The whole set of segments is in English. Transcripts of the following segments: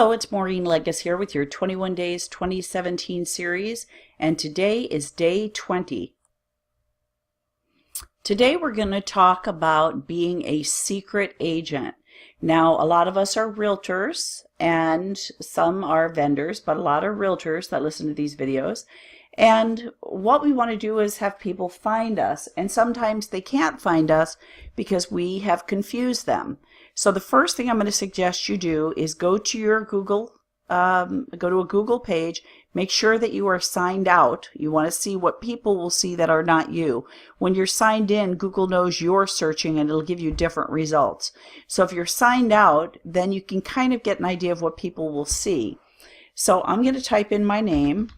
Hello, it's Maureen Legas here with your 21 Days 2017 series, and today is day 20. Today we're going to talk about being a secret agent. Now, a lot of us are realtors and some are vendors, but a lot of realtors that listen to these videos. And what we want to do is have people find us, and sometimes they can't find us because we have confused them. So the first thing I'm going to suggest you do is go to your Google, go to a Google page, make sure that you are signed out. You want to see what people will see that are not you. When you're signed in, Google knows you're searching and it'll give you different results. So if you're signed out, then you can kind of get an idea of what people will see. So I'm going to type in my name,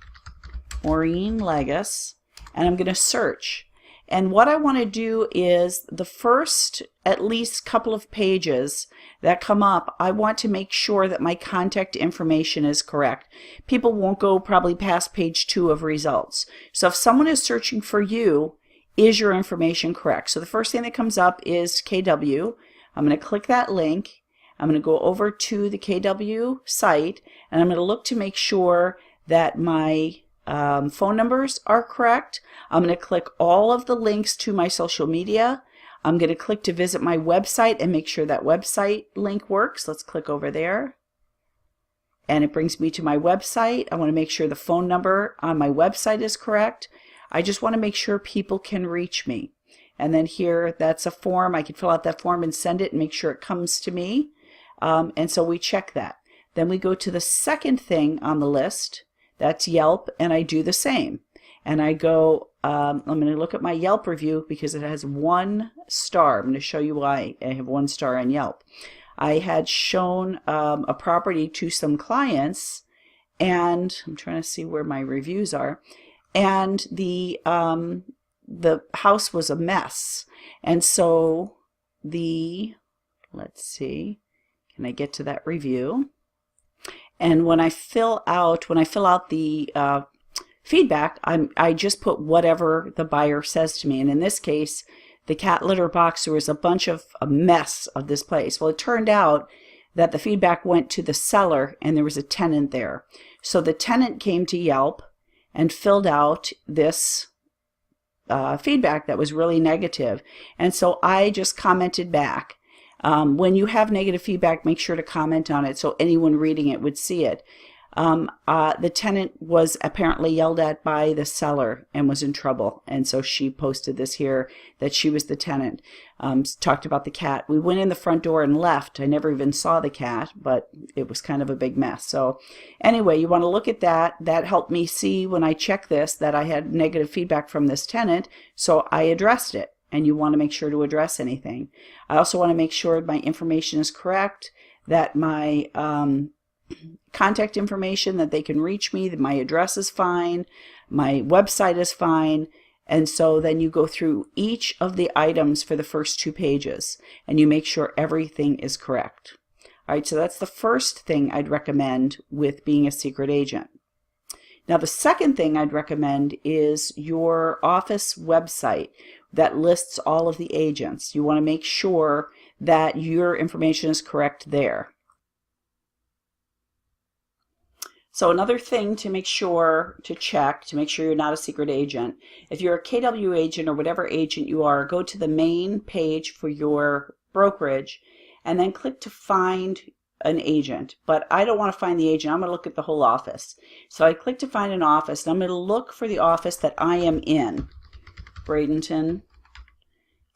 Maureen Legas, and I'm going to search. And what I want to do is the first at least couple of pages that come up, I want to make sure that my contact information is correct. People won't go probably past page 2 of results. So if someone is searching for you, is your information correct? So the first thing that comes up is KW. I'm going to click that link. I'm going to go over to the KW site, and I'm going to look to make sure that my phone numbers are correct. I'm going to click all of the links to my social media. I'm going to click to visit my website and make sure that website link works. Let's click over there. And it brings me to my website. I want to make sure the phone number on my website is correct. I just want to make sure people can reach me. And then here, that's a form. I can fill out that form and send it and make sure it comes to me. And so we check that. Then we go to the second thing on the list. That's Yelp, and I do the same. And I go, I'm going to look at my Yelp review because it has 1 star. I'm going to show you why I have 1 star on Yelp. I had shown a property to some clients, and I'm trying to see where my reviews are, and the house was a mess. And so let's see, can I get to that review? And when I fill out the feedback, I just put whatever the buyer says to me. And in this case, the cat litter box, there was a mess of this place. Well, it turned out that the feedback went to the seller and there was a tenant there. So the tenant came to Yelp and filled out this feedback that was really negative. And so I just commented back. When you have negative feedback, make sure to comment on it so anyone reading it would see it. The tenant was apparently yelled at by the seller and was in trouble. And so she posted this here that she was the tenant. Talked about the cat. We went in the front door and left. I never even saw the cat, but it was kind of a big mess. So anyway, you want to look at that. That helped me see when I checked this that I had negative feedback from this tenant. So I addressed it. And you want to make sure to address anything. I also want to make sure my information is correct, that my contact information, that they can reach me, that my address is fine, my website is fine. And so then you go through each of the items for the first 2 pages and you make sure everything is correct. All right, so that's the first thing I'd recommend with being a secret agent. Now, the second thing I'd recommend is your office website that lists all of the agents. You want to make sure that your information is correct there. So another thing to make sure to check, to make sure you're not a secret agent, if you're a KW agent or whatever agent you are, go to the main page for your brokerage and then click to find an agent. But I don't want to find the agent. I'm going to look at the whole office. So I click to find an office, and I'm going to look for the office that I am in, Bradenton,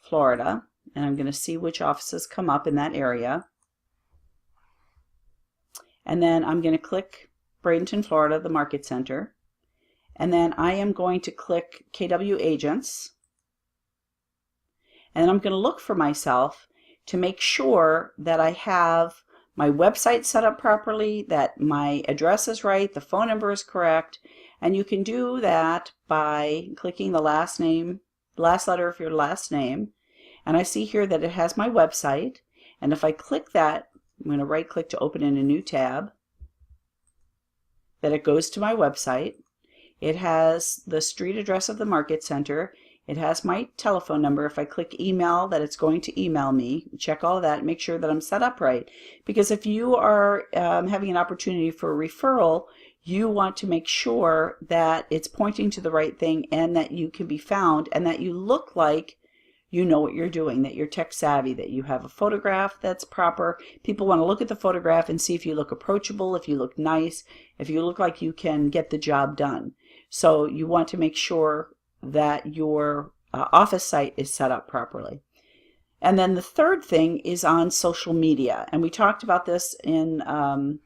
Florida, and I'm going to see which offices come up in that area. And then I'm going to click Bradenton, Florida, the Market Center. And then I am going to click KW Agents. And then I'm going to look for myself to make sure that I have my website set up properly, that my address is right, the phone number is correct. And you can do that by clicking the last name, last letter of your last name. And I see here that it has my website. And if I click that, I'm going to right click to open in a new tab, that it goes to my website. It has the street address of the Market Center. It has my telephone number. If I click email, that it's going to email me. Check all of that. Make sure that I'm set up right. Because if you are having an opportunity for a referral, you want to make sure that it's pointing to the right thing and that you can be found and that you look like you know what you're doing, that you're tech savvy, that you have a photograph that's proper. People want to look at the photograph and see if you look approachable, if you look nice, if you look like you can get the job done. So you want to make sure that your office site is set up properly. And then the third thing is on social media. And we talked about this in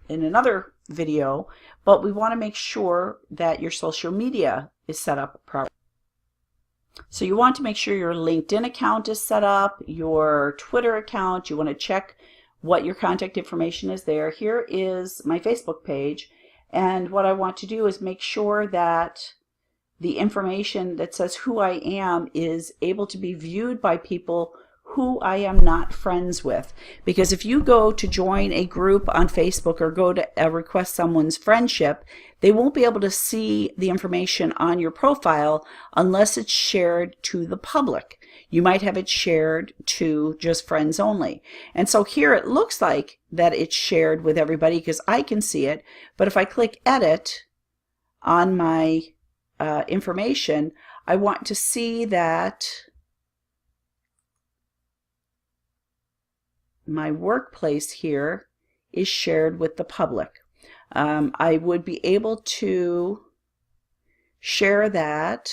another video, but we want to make sure that your social media is set up properly. So you want to make sure your LinkedIn account is set up, your Twitter account. You want to check what your contact information is there. Here is my Facebook page. And what I want to do is make sure that the information that says who I am is able to be viewed by people who I am not friends with. Because if you go to join a group on Facebook or go to request someone's friendship, they won't be able to see the information on your profile unless it's shared to the public. You might have it shared to just friends only. And so here it looks like that it's shared with everybody because I can see it. But if I click edit on my information, I want to see that my workplace here is shared with the public. I would be able to share that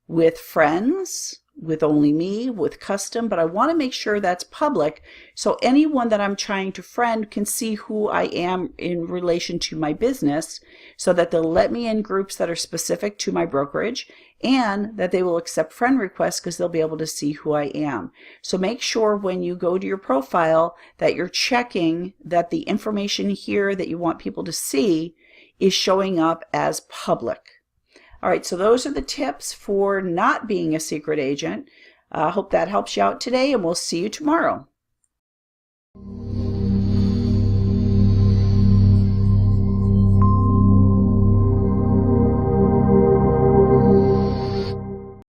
with friends, with only me, with custom, but I want to make sure that's public so anyone that I'm trying to friend can see who I am in relation to my business, so that they'll let me in groups that are specific to my brokerage and that they will accept friend requests because they'll be able to see who I am. So make sure when you go to your profile that you're checking that the information here that you want people to see is showing up as public. All right, so those are the tips for not being a secret agent. I hope that helps you out today, and we'll see you tomorrow.